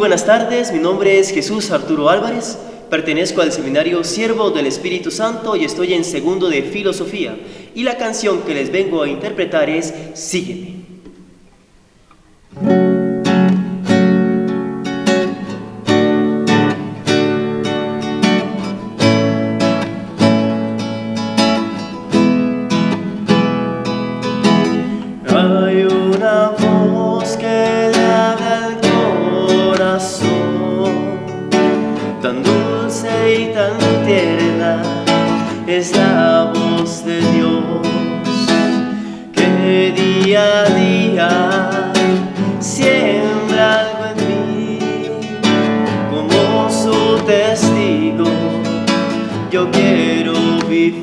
buenas tardes, mi nombre es Jesús Arturo Álvarez, pertenezco al seminario Siervo del Espíritu Santo y estoy en segundo de Filosofía. Y la canción que les vengo a interpretar es Sígueme. Hay una voz que le habla al corazón, tan dulce y tan tierna, es la voz de Dios, que día a día siembra algo en mí, como su testigo, yo quiero vivir.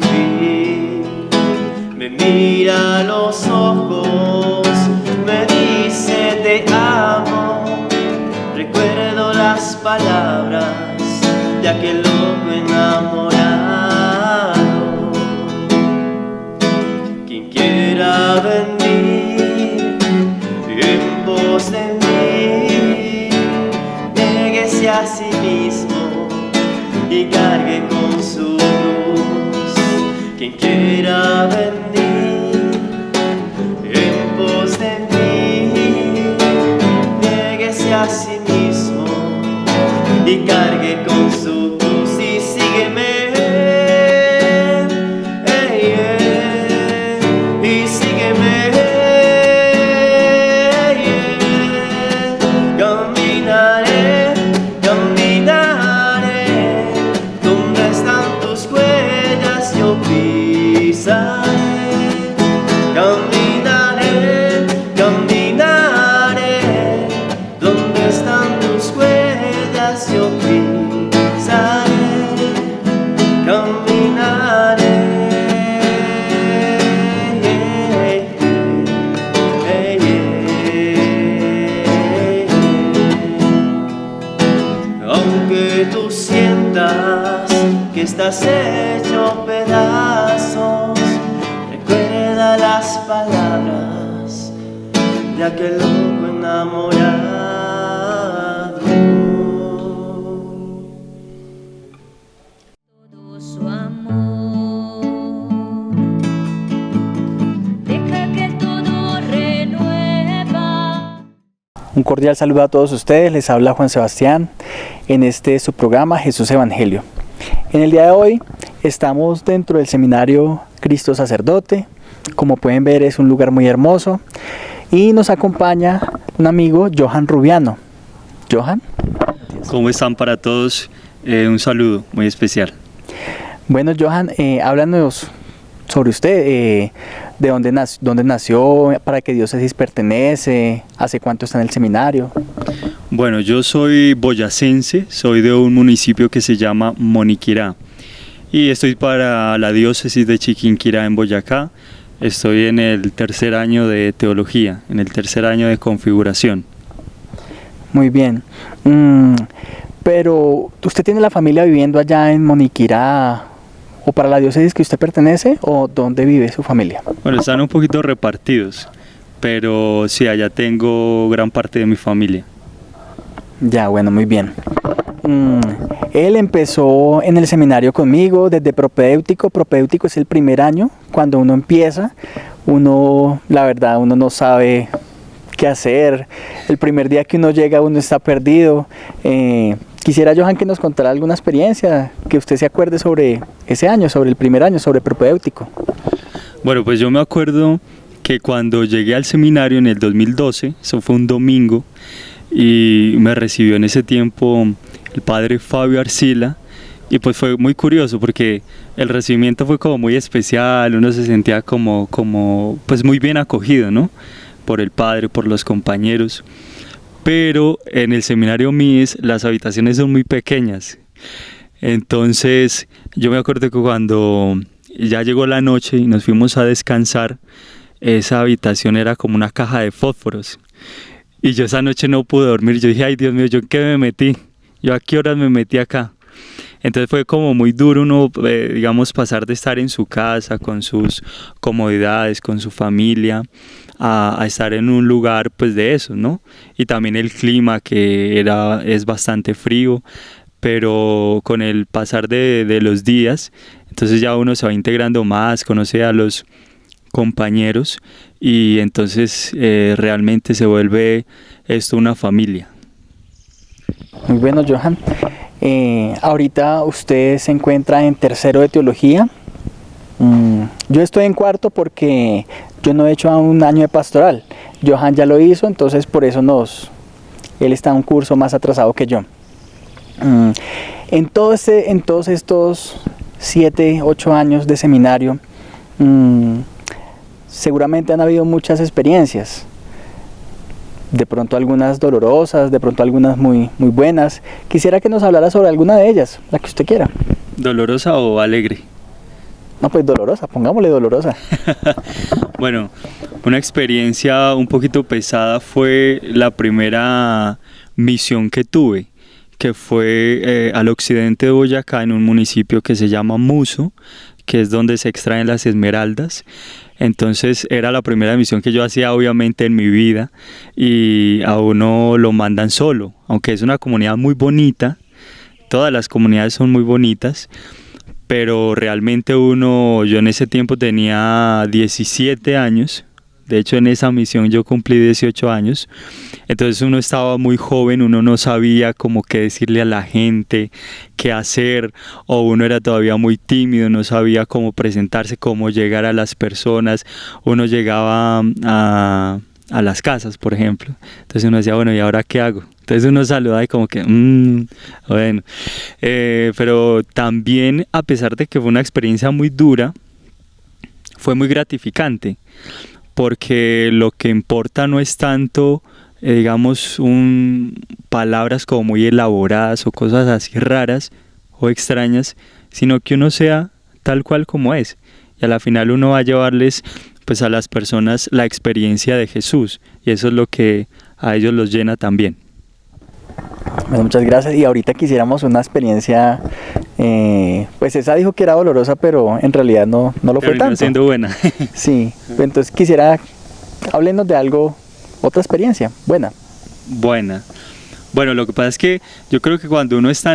Me mira a los ojos, me dice te amo, recuerdo las palabras de aquel loco enamorado. Quien quiera venir en pos de mí, néguese a sí mismo y cargue con su cruz. Quien quiera venir en pos de mí, néguese a sí mismo y cargue con su cruz y sígueme, y sígueme, caminaré, caminaré, donde están tus huellas yo pisaré, caminaré, caminaré, donde están tus huellas yo pisaré, caminaré. Aunque tú sientas que estás hecho pedazos, recuerda las palabras de aquel loco enamorado. Todo su amor, deja que todo renueva. Un cordial saludo a todos ustedes, les habla Juan Sebastián en su programa Jesús Evangelio. En el día de hoy estamos dentro del seminario Cristo Sacerdote. Como pueden ver, es un lugar muy hermoso y nos acompaña un amigo, Johan Rubiano. Johan. ¿Cómo están para todos? Un saludo muy especial. Bueno, Johan, háblanos sobre usted, de dónde nació, para qué diócesis pertenece, hace cuánto está en el seminario. Bueno, yo soy boyacense, soy de un municipio que se llama Moniquirá y estoy para la diócesis de Chiquinquirá en Boyacá. Estoy en el tercer año de teología, en el tercer año de configuración. Muy bien. Pero, ¿usted tiene la familia viviendo allá en Moniquirá o para la diócesis que usted pertenece o dónde vive su familia? Bueno, están un poquito repartidos, pero sí, allá tengo gran parte de mi familia. Ya, bueno, muy bien. Él empezó en el seminario conmigo desde propedéutico. Propedéutico es el primer año. Cuando uno empieza, la verdad, uno no sabe qué hacer. El primer día que uno llega, uno está perdido. Quisiera, Johan, que nos contara alguna experiencia que usted se acuerde sobre ese año, sobre el primer año, sobre propedéutico. Bueno, pues yo me acuerdo que cuando llegué al seminario en el 2012, eso fue un domingo, y me recibió en ese tiempo el padre Fabio Arcila, y pues fue muy curioso porque el recibimiento fue como muy especial, uno se sentía como pues muy bien acogido, ¿no? Por el padre, por los compañeros. Pero en el seminario MIS las habitaciones son muy pequeñas. Entonces yo me acuerdo que cuando ya llegó la noche y nos fuimos a descansar, esa habitación era como una caja de fósforos. Y yo esa noche no pude dormir. Yo dije, ay Dios mío, ¿yo en qué me metí? ¿Yo a qué horas me metí acá? Entonces fue como muy duro uno, digamos, pasar de estar en su casa, con sus comodidades, con su familia, a estar en un lugar pues de eso, ¿no? Y también el clima que es bastante frío, pero con el pasar de los días, entonces ya uno se va integrando más, conoce a los compañeros y entonces realmente se vuelve esto una familia. Muy bueno, Johan. Ahorita usted se encuentra en tercero de teología. Yo estoy en cuarto porque yo no he hecho aún un año de pastoral. Johan ya lo hizo, entonces por eso él está en un curso más atrasado que yo. En todos estos 7, 8 años de seminario, seguramente han habido muchas experiencias. De pronto algunas dolorosas, de pronto algunas muy, muy buenas. Quisiera que nos hablara sobre alguna de ellas, la que usted quiera. ¿Dolorosa o alegre? No, pues dolorosa, pongámosle dolorosa. Bueno, una experiencia un poquito pesada fue la primera misión que tuve, que fue al occidente de Boyacá, en un municipio que se llama Muso, que es donde se extraen las esmeraldas. Entonces era la primera misión que yo hacía obviamente en mi vida y a uno lo mandan solo, aunque es una comunidad muy bonita, todas las comunidades son muy bonitas, pero realmente yo en ese tiempo tenía 17 años, de hecho en esa misión yo cumplí 18 años, entonces uno estaba muy joven, uno no sabía cómo qué decirle a la gente, qué hacer, o uno era todavía muy tímido, no sabía cómo presentarse, cómo llegar a las personas, uno llegaba a las casas, por ejemplo, entonces uno decía, bueno, ¿y ahora qué hago? Entonces uno saluda y como que, bueno, pero también a pesar de que fue una experiencia muy dura, fue muy gratificante, porque lo que importa no es tanto, digamos, palabras como muy elaboradas o cosas así raras o extrañas, sino que uno sea tal cual como es. Y a la final uno va a llevarles pues a las personas la experiencia de Jesús, y eso es lo que a ellos los llena también. Bueno, muchas gracias. Y ahorita quisiéramos una experiencia, pues esa dijo que era dolorosa, pero en realidad no lo fue tanto. Siendo buena. Sí, entonces háblenos de algo, otra experiencia buena. Buena. Bueno, lo que pasa es que yo creo que cuando uno está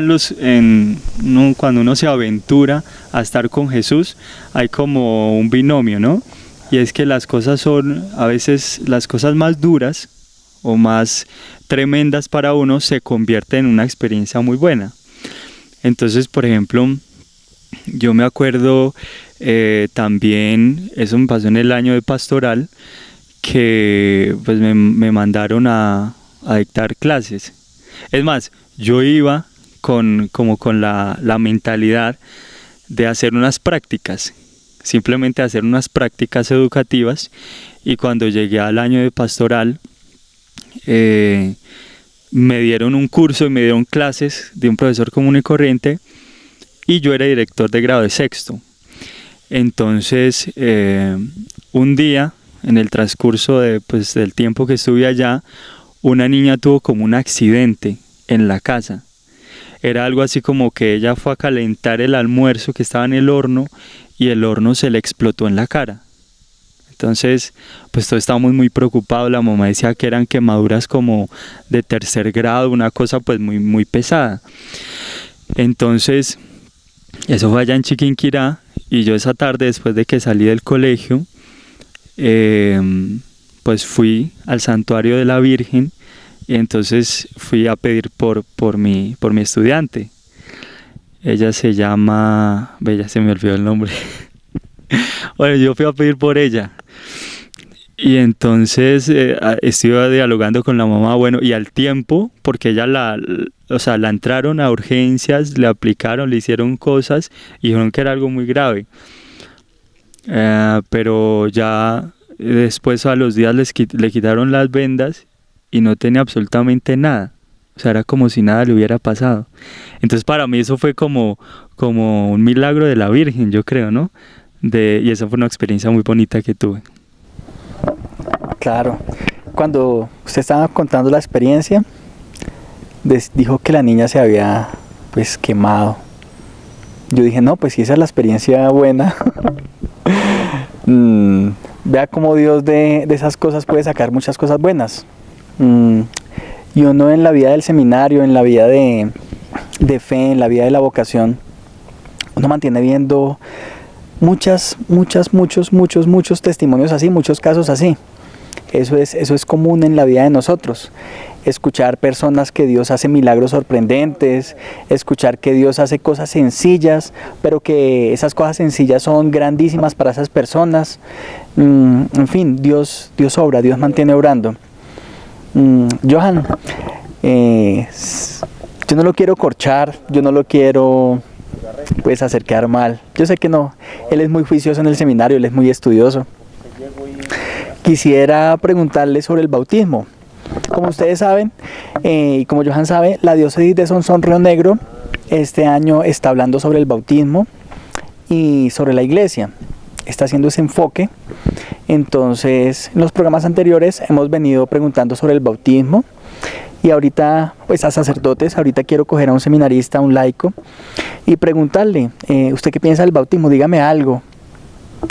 cuando uno se aventura a estar con Jesús, hay como un binomio, ¿no? Y es que las cosas son, a veces las cosas más duras o más tremendas para uno se convierten en una experiencia muy buena. Entonces, por ejemplo, yo me acuerdo también, eso me pasó en el año de pastoral, que pues me mandaron a dictar clases. Es más, yo iba con la mentalidad de hacer unas prácticas, simplemente hacer unas prácticas educativas, y cuando llegué al año de pastoral, me dieron un curso y me dieron clases de un profesor común y corriente, y yo era director de grado de sexto. Entonces, un día, en el transcurso del tiempo que estuve allá, una niña tuvo como un accidente en la casa. Era algo así como que ella fue a calentar el almuerzo que estaba en el horno y el horno se le explotó en la cara. Entonces, pues todos estábamos muy preocupados. La mamá decía que eran quemaduras como de 3er grado, una cosa pues muy, muy pesada. Entonces, eso fue allá en Chiquinquirá, y yo esa tarde, después de que salí del colegio, pues fui al santuario de la Virgen, y entonces fui a pedir por mi estudiante. Ella se llama, ya se me olvidó el nombre. Bueno, yo fui a pedir por ella. Y entonces estuve dialogando con la mamá, bueno, y al tiempo, porque ella la entraron a urgencias, le aplicaron, le hicieron cosas y dijeron que era algo muy grave. Pero ya después a los días le quitaron las vendas y no tenía absolutamente nada. O sea, era como si nada le hubiera pasado. Entonces para mí eso fue como un milagro de la Virgen, yo creo, ¿no? Y esa fue una experiencia muy bonita que tuve. Claro. Cuando usted estaba contando la experiencia, dijo que la niña se había pues quemado. yo dije, no, pues si esa es la experiencia buena, vea cómo Dios de esas cosas puede sacar muchas cosas buenas. Y uno en la vida del seminario, en la vida de fe, en la vida de la vocación, uno mantiene viendo muchos testimonios así, muchos casos así. Eso es común en la vida de nosotros. Escuchar personas que Dios hace milagros sorprendentes, escuchar que Dios hace cosas sencillas, pero que esas cosas sencillas son grandísimas para esas personas. En fin, Dios obra, Dios mantiene obrando. Johan, yo no lo quiero corchar, yo no lo quiero pues hacer quedar mal. Yo sé que no, él es muy juicioso en el seminario, él es muy estudioso. Quisiera preguntarle sobre el bautismo. Como ustedes saben, y como Johan sabe, la diócesis de Sonsón Río Negro este año está hablando sobre el bautismo y sobre la iglesia. Está haciendo ese enfoque. Entonces, en los programas anteriores hemos venido preguntando sobre el bautismo y ahorita, pues a sacerdotes, ahorita quiero coger a un seminarista, a un laico y preguntarle, ¿usted qué piensa del bautismo? Dígame algo.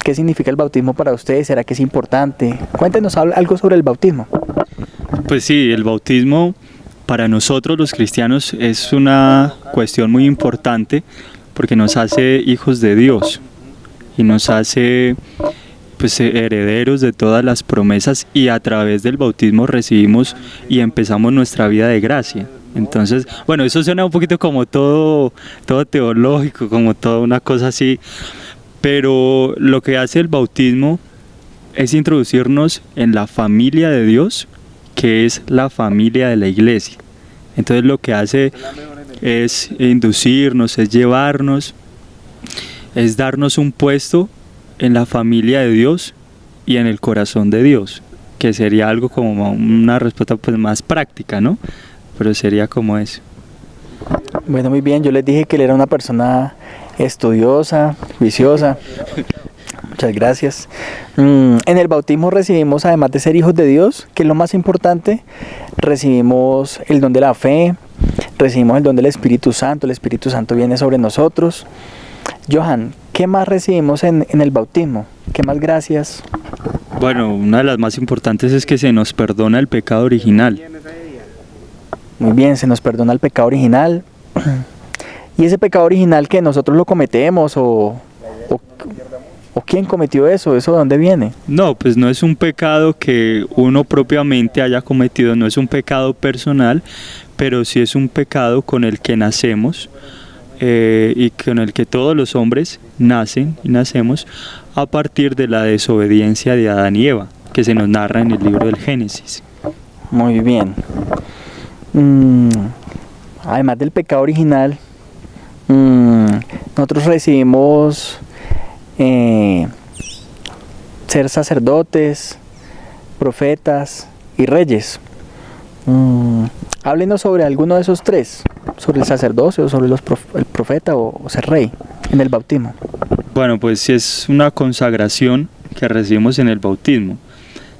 ¿Qué significa el bautismo para usted? ¿Será que es importante? Cuéntenos algo sobre el bautismo. Pues sí, el bautismo para nosotros los cristianos es una cuestión muy importante porque nos hace hijos de Dios y nos hace pues herederos de todas las promesas, y a través del bautismo recibimos y empezamos nuestra vida de gracia. Entonces, bueno, eso suena un poquito como todo teológico, como toda una cosa así, pero lo que hace el bautismo es introducirnos en la familia de Dios, que es la familia de la iglesia. Entonces lo que hace es inducirnos, es llevarnos, es darnos un puesto en la familia de Dios y en el corazón de Dios, que sería algo como una respuesta pues más práctica, ¿no? Pero sería como eso. Bueno, muy bien, yo les dije que él era una persona estudiosa, juiciosa. Muchas gracias. En el bautismo recibimos, además de ser hijos de Dios, que es lo más importante, recibimos el don de la fe, recibimos el don del Espíritu Santo. El Espíritu Santo viene sobre nosotros. Johan, ¿qué más recibimos en el bautismo? ¿Qué más gracias? Bueno, una de las más importantes es que se nos perdona el pecado original. Muy bien, se nos perdona el pecado original. ¿Y ese pecado original que nosotros lo cometemos o quién cometió eso? ¿Eso de dónde viene? No, pues no es un pecado que uno propiamente haya cometido, no es un pecado personal, pero sí es un pecado con el que nacemos y con el que todos los hombres nacen y nacemos a partir de la desobediencia de Adán y Eva, que se nos narra en el libro del Génesis. Muy bien. Además del pecado original, nosotros recibimos ser sacerdotes, profetas y reyes. Háblenos sobre alguno de esos tres, sobre el sacerdocio, sobre el profeta o ser rey en el bautismo. Bueno, pues es una consagración que recibimos en el bautismo,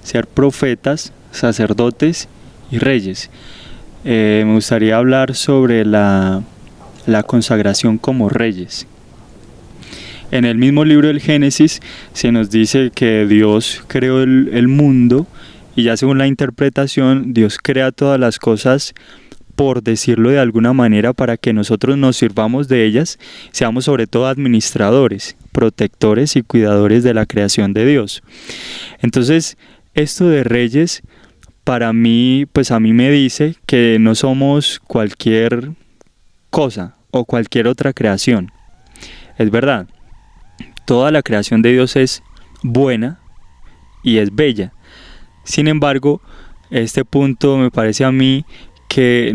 ser profetas, sacerdotes y reyes. Me gustaría hablar sobre la consagración como reyes. En el mismo libro del Génesis se nos dice que Dios creó el mundo y ya según la interpretación Dios crea todas las cosas, por decirlo de alguna manera, para que nosotros nos sirvamos de ellas, seamos sobre todo administradores, protectores y cuidadores de la creación de Dios. Entonces, esto de reyes, para mí, pues a mí me dice que no somos cualquier cosa o cualquier otra creación. Es verdad, toda la creación de Dios es buena y es bella. Sin embargo, este punto me parece a mí que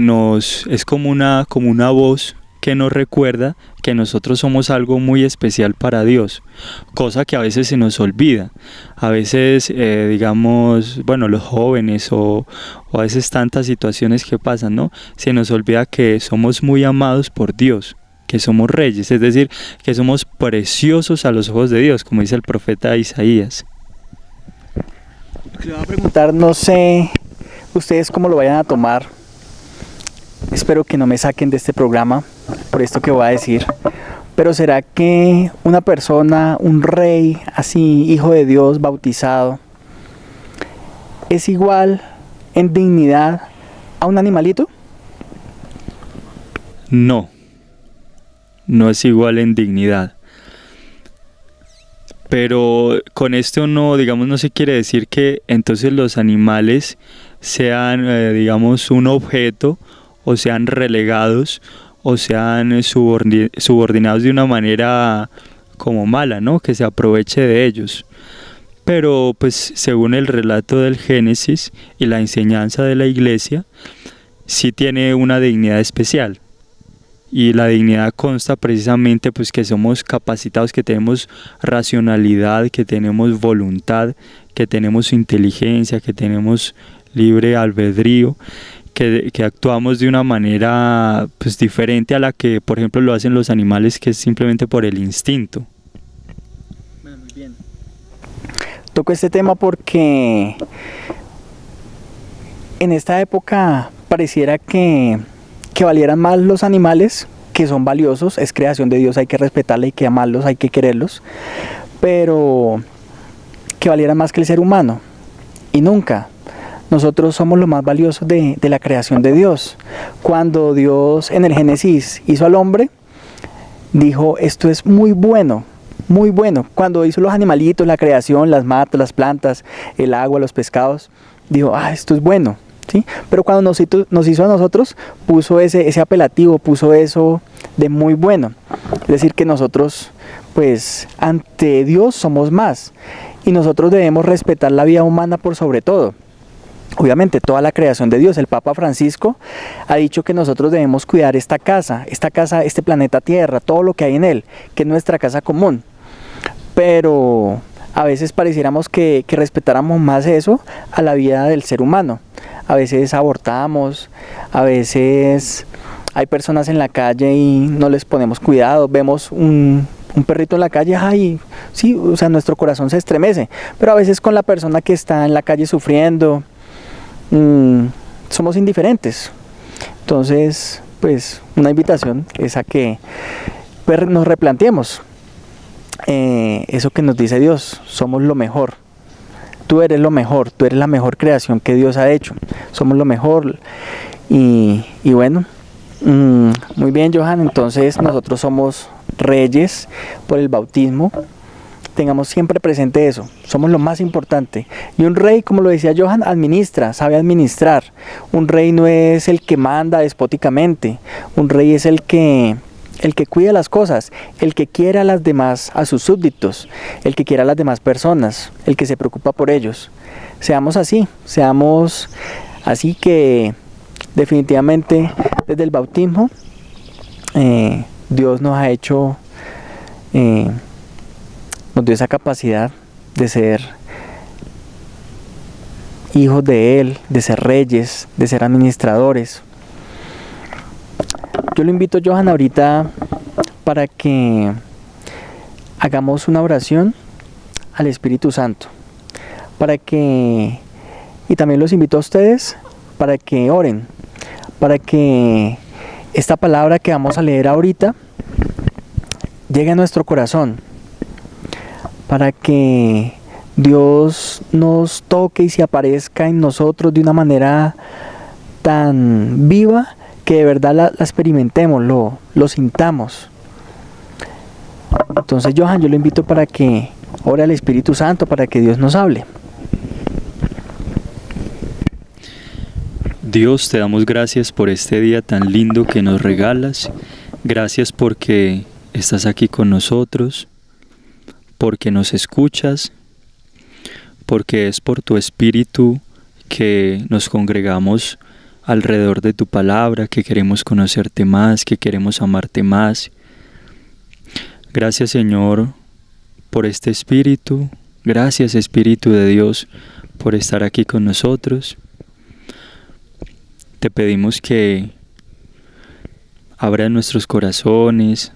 es como una voz que nos recuerda que nosotros somos algo muy especial para Dios, cosa que a veces se nos olvida. A veces, digamos, bueno, los jóvenes o a veces tantas situaciones que pasan, ¿no? Se nos olvida que somos muy amados por Dios, que somos reyes, es decir, que somos preciosos a los ojos de Dios, como dice el profeta Isaías. Le voy a preguntar, no sé ustedes cómo lo vayan a tomar. Espero que no me saquen de este programa por esto que voy a decir, Pero ¿será que una persona, un rey, así, hijo de Dios, bautizado, es igual en dignidad a un animalito? No, no es igual en dignidad. Pero con esto no, digamos, no se quiere decir que entonces los animales sean, digamos, un objeto o sean relegados o sean subordinados de una manera como mala, ¿no? Que se aproveche de ellos. Pero pues según el relato del Génesis y la enseñanza de la iglesia, sí tiene una dignidad especial. Y la dignidad consta precisamente pues que somos capacitados, que tenemos racionalidad, que tenemos voluntad, que tenemos inteligencia, que tenemos libre albedrío, que actuamos de una manera pues diferente a la que por ejemplo lo hacen los animales, que es simplemente por el instinto. Bueno, muy bien. Toco este tema porque en esta época pareciera que valieran más los animales, que son valiosos, es creación de Dios, hay que respetarla, hay que amarlos, hay que quererlos, pero que valieran más que el ser humano. Y nunca. Nosotros somos lo más valioso de la creación de Dios. Cuando Dios en el Génesis hizo al hombre, dijo, esto es muy bueno, muy bueno. Cuando hizo los animalitos, la creación, las matas, las plantas, el agua, los pescados, dijo, esto es bueno. ¿Sí? Pero cuando nos hizo a nosotros, puso ese apelativo, puso eso de muy bueno. Es decir, que nosotros, pues, ante Dios somos más. Y nosotros debemos respetar la vida humana por sobre todo. Obviamente, toda la creación de Dios. El Papa Francisco ha dicho que nosotros debemos cuidar esta casa, este planeta Tierra, todo lo que hay en él, que es nuestra casa común. Pero a veces pareciéramos que respetáramos más eso a la vida del ser humano. A veces abortamos, a veces hay personas en la calle y no les ponemos cuidado, vemos un perrito en la calle, sí, o sea, nuestro corazón se estremece, pero a veces con la persona que está en la calle sufriendo, somos indiferentes. Entonces, pues, una invitación es a que nos replanteemos eso que nos dice Dios, somos lo mejor. Tú eres lo mejor, tú eres la mejor creación que Dios ha hecho. Somos lo mejor. Y bueno, muy bien, Johan. Entonces nosotros somos reyes por el bautismo. Tengamos siempre presente eso. Somos lo más importante. Y un rey, como lo decía Johan, administra, sabe administrar. Un rey no es el que manda despóticamente. Un rey es el que cuida las cosas, el que quiere a las demás, a sus súbditos, el que quiere a las demás personas, el que se preocupa por ellos. Seamos así que definitivamente desde el bautismo Dios nos ha hecho, nos dio esa capacidad de ser hijos de Él, de ser reyes, de ser administradores. Yo lo invito, Johan, ahorita para que hagamos una oración al Espíritu Santo, y también los invito a ustedes para que oren, para que esta palabra que vamos a leer ahorita llegue a nuestro corazón, para que Dios nos toque y se aparezca en nosotros de una manera tan viva que de verdad la experimentemos, lo sintamos. Entonces, Johan, yo lo invito para que ore al Espíritu Santo, para que Dios nos hable. Dios, te damos gracias por este día tan lindo que nos regalas. Gracias porque estás aquí con nosotros, porque nos escuchas, porque es por tu Espíritu que nos congregamos alrededor de tu palabra, que queremos conocerte más, que queremos amarte más. Gracias, Señor, por este Espíritu. Gracias, Espíritu de Dios, por estar aquí con nosotros. Te pedimos que abras nuestros corazones.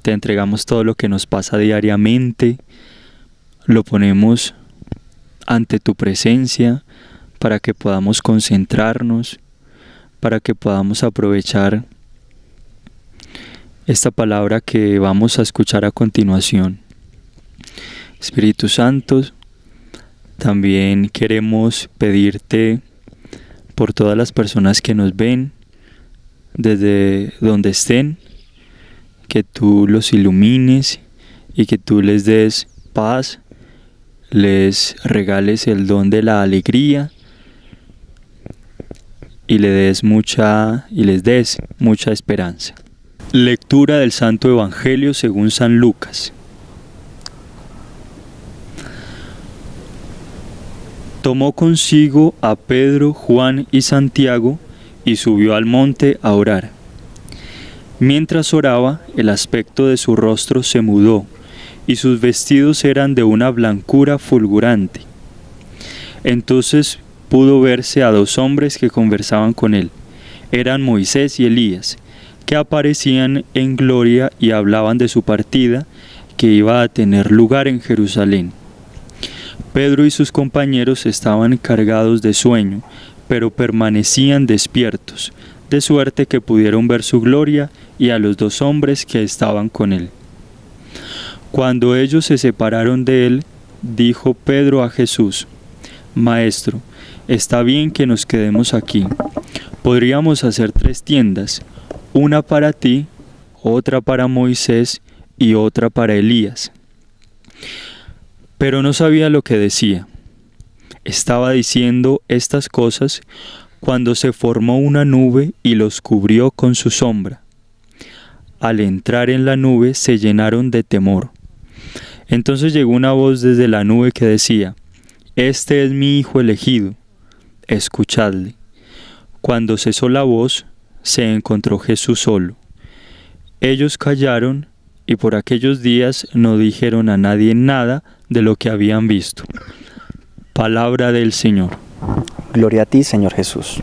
Te entregamos todo lo que nos pasa diariamente. Lo ponemos ante tu presencia para que podamos concentrarnos, para que podamos aprovechar esta palabra que vamos a escuchar a continuación. Espíritu Santo, también queremos pedirte por todas las personas que nos ven, desde donde estén, que tú los ilumines y que tú les des paz, les regales el don de la alegría y les des mucha esperanza. Lectura del Santo Evangelio según San Lucas. Tomó consigo a Pedro, Juan y Santiago y subió al monte a orar. Mientras oraba, el aspecto de su rostro se mudó y sus vestidos eran de una blancura fulgurante. Entonces pudo verse a dos hombres que conversaban con él. Eran Moisés y Elías, que aparecían en gloria y hablaban de su partida que iba a tener lugar en Jerusalén. Pedro y sus compañeros estaban cargados de sueño, pero permanecían despiertos, de suerte que pudieron ver su gloria y a los dos hombres que estaban con él. Cuando ellos se separaron de él, dijo Pedro a Jesús: Maestro, está bien que nos quedemos aquí. Podríamos hacer 3 tiendas, una para ti, otra para Moisés y otra para Elías. Pero no sabía lo que decía. Estaba diciendo estas cosas cuando se formó una nube y los cubrió con su sombra. Al entrar en la nube se llenaron de temor. Entonces llegó una voz desde la nube que decía: Este es mi Hijo elegido, escuchadle. Cuando cesó la voz, se encontró Jesús solo. Ellos callaron y por aquellos días no dijeron a nadie nada de lo que habían visto. Palabra del Señor. Gloria a ti, Señor Jesús.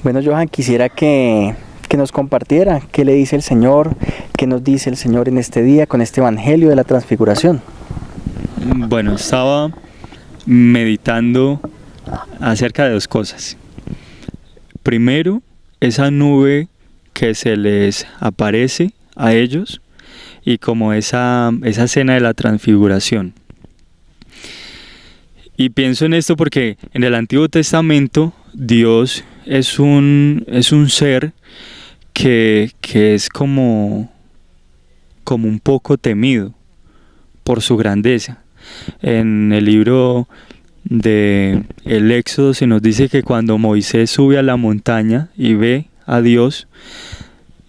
Bueno, Johan, quisiera que nos compartiera qué le dice el Señor, qué nos dice el Señor en este día con este Evangelio de la Transfiguración. Bueno, estaba meditando acerca de 2 cosas. Primero, esa nube que se les aparece a ellos y como esa escena de la Transfiguración. Y pienso en esto porque en el Antiguo Testamento Dios es un ser que es como un poco temido por su grandeza. En el libro de el Éxodo se nos dice que cuando Moisés sube a la montaña y ve a Dios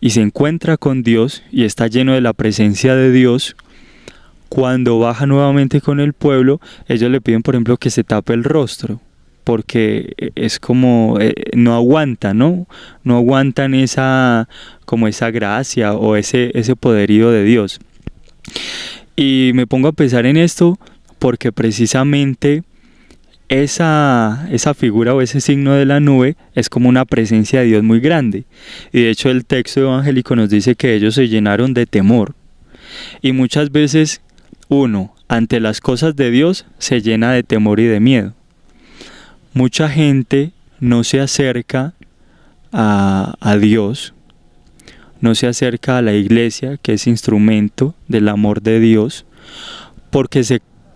y se encuentra con Dios y está lleno de la presencia de Dios, cuando baja nuevamente con el pueblo, ellos le piden, por ejemplo, que se tape el rostro, porque es como no aguantan, ¿no? No aguantan esa gracia o ese poderío de Dios. Y me pongo a pensar en esto porque precisamente esa figura o ese signo de la nube es como una presencia de Dios muy grande. Y de hecho el texto evangélico nos dice que ellos se llenaron de temor. Y muchas veces uno, ante las cosas de Dios, se llena de temor y de miedo. Mucha gente no se acerca a Dios, no se acerca a la iglesia, que es instrumento del amor de Dios, porque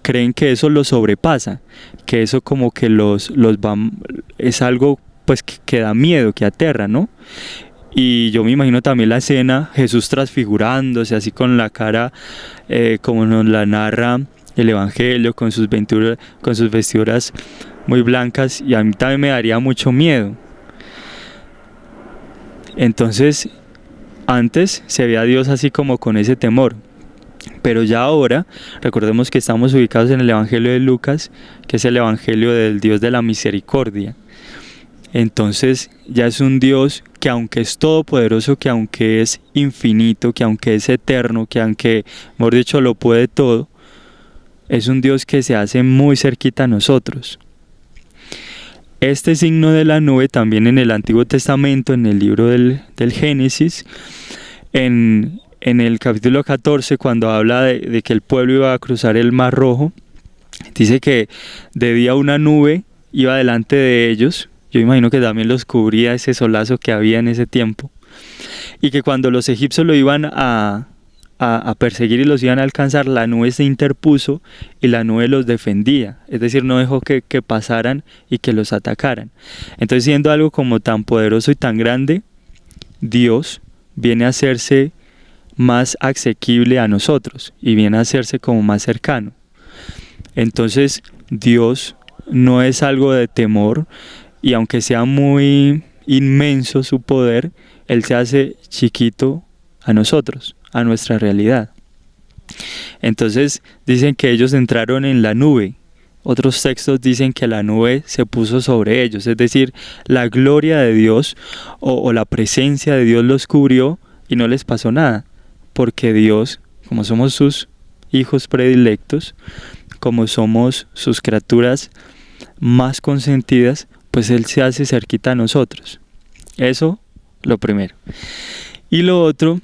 creen que eso los sobrepasa, que eso como que es algo pues que da miedo, que aterra, ¿no? Y yo me imagino también la escena, Jesús transfigurándose así con la cara como nos la narra el Evangelio, con sus vestiduras muy blancas, y a mí también me daría mucho miedo. Entonces, antes se veía a Dios así como con ese temor, pero ya ahora, recordemos que estamos ubicados en el Evangelio de Lucas, que es el Evangelio del Dios de la misericordia. Entonces ya es un Dios que aunque es todopoderoso, que aunque es infinito, que aunque es eterno, que aunque, mejor dicho, lo puede todo, es un Dios que se hace muy cerquita a nosotros. Este signo de la nube también en el Antiguo Testamento, en el libro del Génesis, en el capítulo 14, cuando habla de que el pueblo iba a cruzar el Mar Rojo, dice que de día una nube iba delante de ellos. Yo imagino que también los cubría ese solazo que había en ese tiempo. y que cuando los egipcios lo iban a perseguir y los iban a alcanzar, la nube se interpuso y la nube los defendía, es decir, no dejó que pasaran y que los atacaran. Entonces, siendo algo como tan poderoso y tan grande, Dios viene a hacerse más asequible a nosotros y viene a hacerse como más cercano. Entonces, Dios no es algo de temor, y aunque sea muy inmenso su poder, Él se hace chiquito a nosotros, a nuestra realidad. Entonces dicen que ellos entraron en la nube. Otros textos dicen que la nube se puso sobre ellos, es decir, la gloria de Dios o la presencia de Dios los cubrió y no les pasó nada, porque Dios, como somos sus hijos predilectos, como somos sus criaturas más consentidas, pues Él se hace cerquita a nosotros. Eso, lo primero. Y lo otro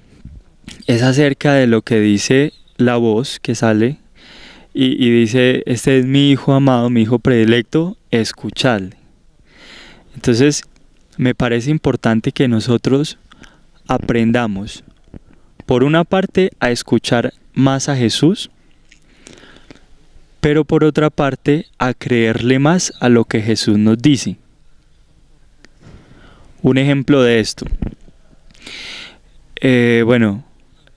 es acerca de lo que dice la voz que sale y dice: este es mi hijo amado, mi hijo predilecto, escuchadle. Entonces, me parece importante que nosotros aprendamos, por una parte, a escuchar más a Jesús, pero por otra parte, a creerle más a lo que Jesús nos dice. Un ejemplo de esto.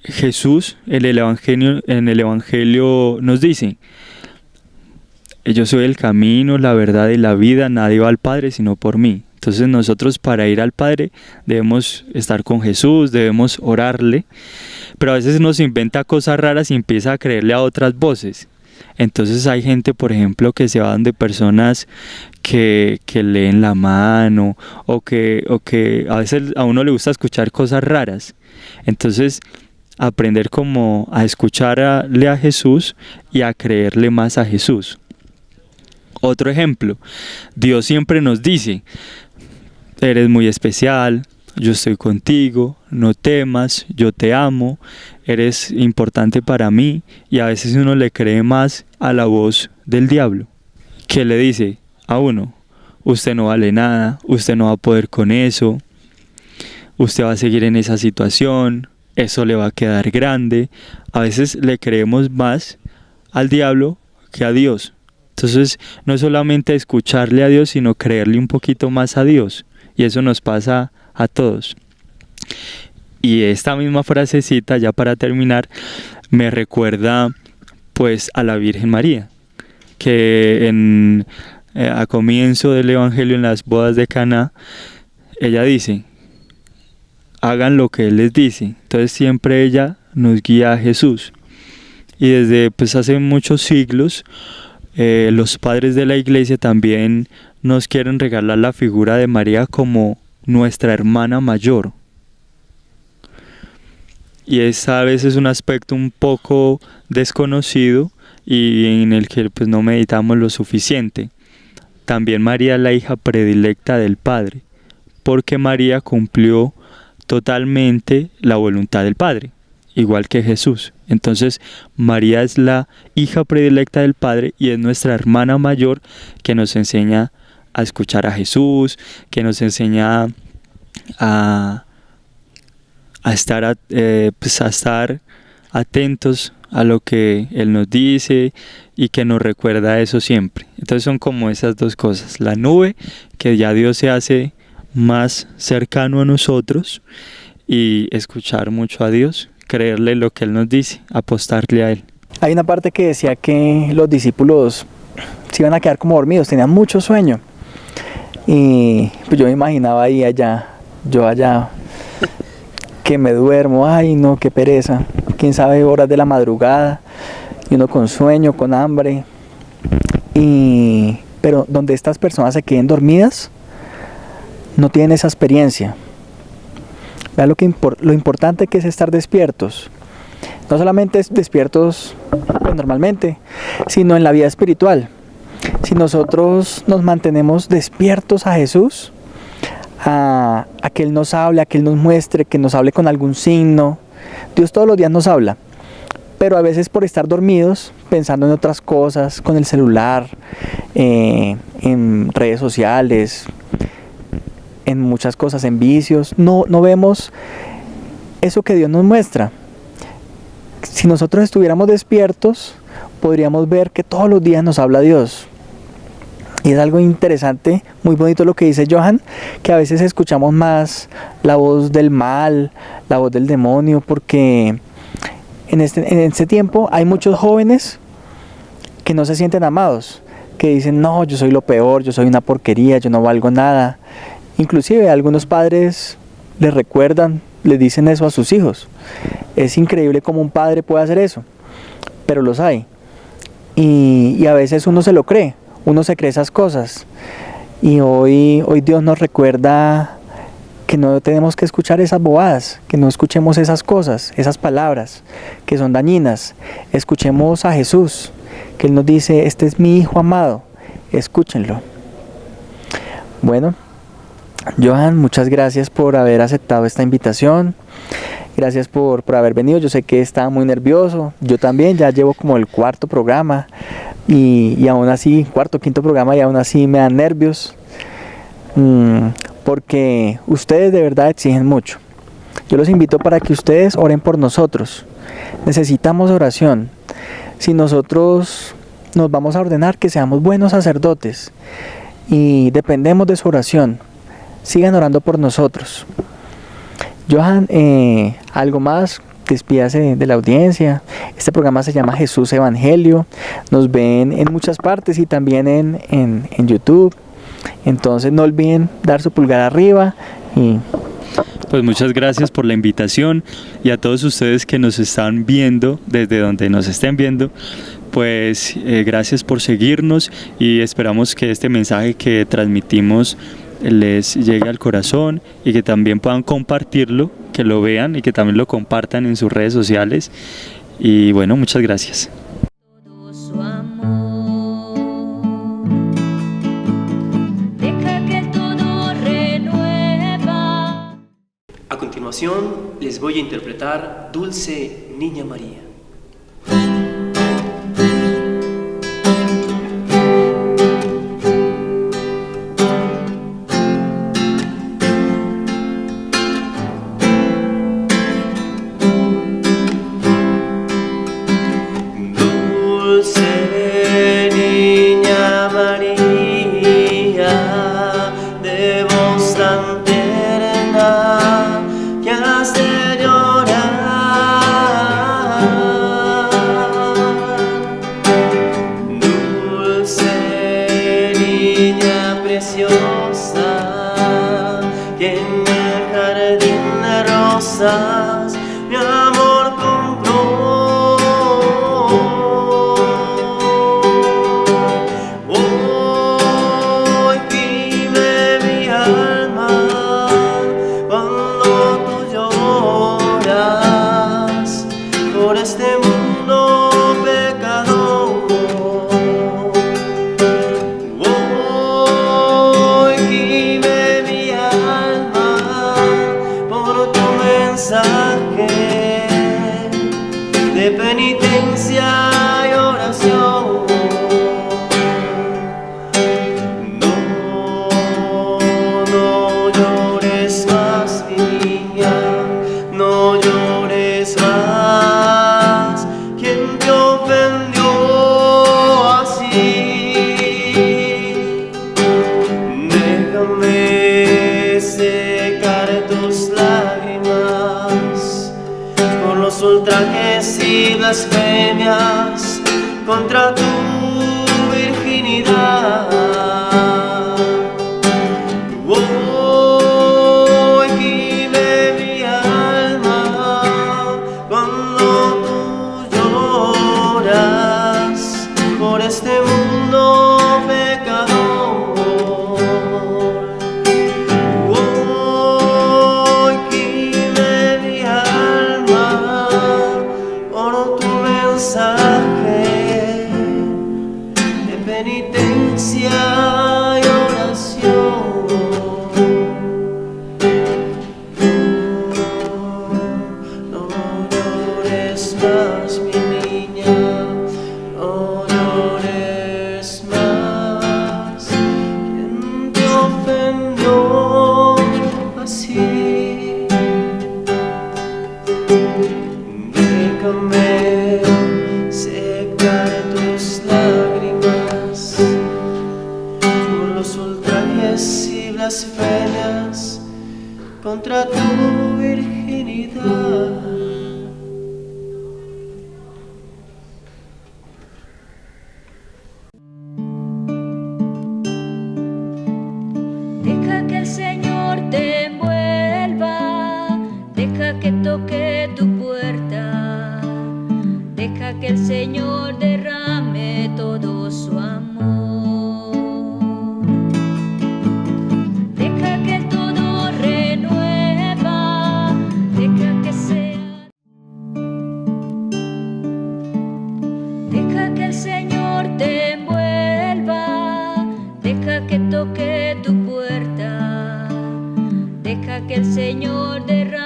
Jesús en el Evangelio nos dice: yo soy el camino, la verdad y la vida, nadie va al Padre sino por mí. Entonces nosotros, para ir al Padre, debemos estar con Jesús, debemos orarle, pero a veces nos inventa cosas raras y empieza a creerle a otras voces. Entonces hay gente, por ejemplo, que se va donde personas que leen la mano, o que a veces a uno le gusta escuchar cosas raras. Entonces, aprender como a escucharle a Jesús y a creerle más a Jesús. Otro ejemplo, Dios siempre nos dice: eres muy especial, yo estoy contigo, no temas, yo te amo, eres importante para mí. Y a veces uno le cree más a la voz del diablo, que le dice a uno: usted no vale nada, usted no va a poder con eso, usted va a seguir en esa situación, eso le va a quedar grande. A veces le creemos más al diablo que a Dios. Entonces, no es solamente escucharle a Dios, sino creerle un poquito más a Dios. Y eso nos pasa a todos. Y esta misma frasecita, ya para terminar, me recuerda pues a la Virgen María, que a comienzo del Evangelio, en las bodas de Caná, ella dice: hagan lo que Él les dice. Entonces siempre ella nos guía a Jesús. Y desde hace muchos siglos, los padres de la Iglesia también nos quieren regalar la figura de María como nuestra hermana mayor. Y es a veces un aspecto un poco desconocido y en el que no meditamos lo suficiente. También María es la hija predilecta del Padre, porque María cumplió totalmente la voluntad del Padre, igual que Jesús. Entonces, María es la hija predilecta del Padre y es nuestra hermana mayor, que nos enseña a escuchar a Jesús, que nos enseña a estar atentos a lo que Él nos dice y que nos recuerda eso siempre. Entonces son como esas dos cosas: la nube, que ya Dios se hace más cercano a nosotros, y escuchar mucho a Dios, creerle lo que Él nos dice, apostarle a Él. Hay una parte que decía que los discípulos se iban a quedar como dormidos, tenían mucho sueño. Y pues yo me imaginaba yo allá, que me duermo, ay no, qué pereza, quién sabe, horas de la madrugada, y uno con sueño, con hambre. Pero donde estas personas se queden dormidas, no tienen esa experiencia. Vean lo importante que es estar despiertos. No solamente despiertos normalmente, sino en la vida espiritual. Si nosotros nos mantenemos despiertos a Jesús, a que Él nos hable, a que Él nos muestre, que nos hable con algún signo. Dios todos los días nos habla, pero a veces por estar dormidos, pensando en otras cosas, con el celular, en redes sociales, en muchas cosas, en vicios. No vemos eso que Dios nos muestra. Si nosotros estuviéramos despiertos, podríamos ver que todos los días nos habla Dios. Y es algo interesante, muy bonito lo que dice Johan, que a veces escuchamos más la voz del mal, la voz del demonio, porque en este tiempo hay muchos jóvenes que no se sienten amados, que dicen, no, yo soy lo peor, yo soy una porquería, yo no valgo nada. Inclusive algunos padres les recuerdan, les dicen eso a sus hijos. Es increíble cómo un padre puede hacer eso, pero los hay. Y a veces uno se lo cree, uno se cree esas cosas. Y hoy Dios nos recuerda que no tenemos que escuchar esas bobadas, que no escuchemos esas cosas, esas palabras que son dañinas. Escuchemos a Jesús, que Él nos dice, este es mi Hijo amado, escúchenlo. Bueno, Johan, muchas gracias por haber aceptado esta invitación. Gracias por haber venido. Yo sé que estaba muy nervioso. Yo también, ya llevo como el cuarto programa. Y aún así, quinto programa, y aún así me dan nervios. Porque ustedes de verdad exigen mucho. Yo los invito para que ustedes oren por nosotros. Necesitamos oración. Si nosotros nos vamos a ordenar, que seamos buenos sacerdotes. Y dependemos de su oración. Sigan orando por nosotros. Johan, algo más, despídase de la audiencia. Este programa se llama Jesús Evangelio. Nos ven en muchas partes y también en YouTube. Entonces no olviden dar su pulgar arriba. Pues muchas gracias por la invitación, y a todos ustedes que nos están viendo, desde donde nos estén viendo, pues gracias por seguirnos, y esperamos que este mensaje que transmitimos les llegue al corazón y que también puedan compartirlo, que lo vean y que también lo compartan en sus redes sociales. Y bueno, muchas gracias. Todo su amor, deja que todo renueva. A continuación, les voy a interpretar Dulce Niña María. Que en el jardín de rosas mi amor compró. Hoy gime mi alma cuando tú lloras por este mundo pecador. De penitencia y oración. No llores más, mi niña, no llores más. ¿Quién te ofendió así? Déjame secar tus lágrimas por los ultrajes y blasfemias contra tu virginidad. Hoy gime mi alma cuando tú lloras por este mundo pecador. Hoy gime mi alma por tu mensaje. blasfemias contra tu virginidad. Deja que el Señor te envuelva, deja que toque tu puerta, deja que el Señor derrame todo su amor. Deja que el todo renueva, deja que sea. Deja que el Señor te envuelva, deja que toque tu puerta, deja que el Señor derrame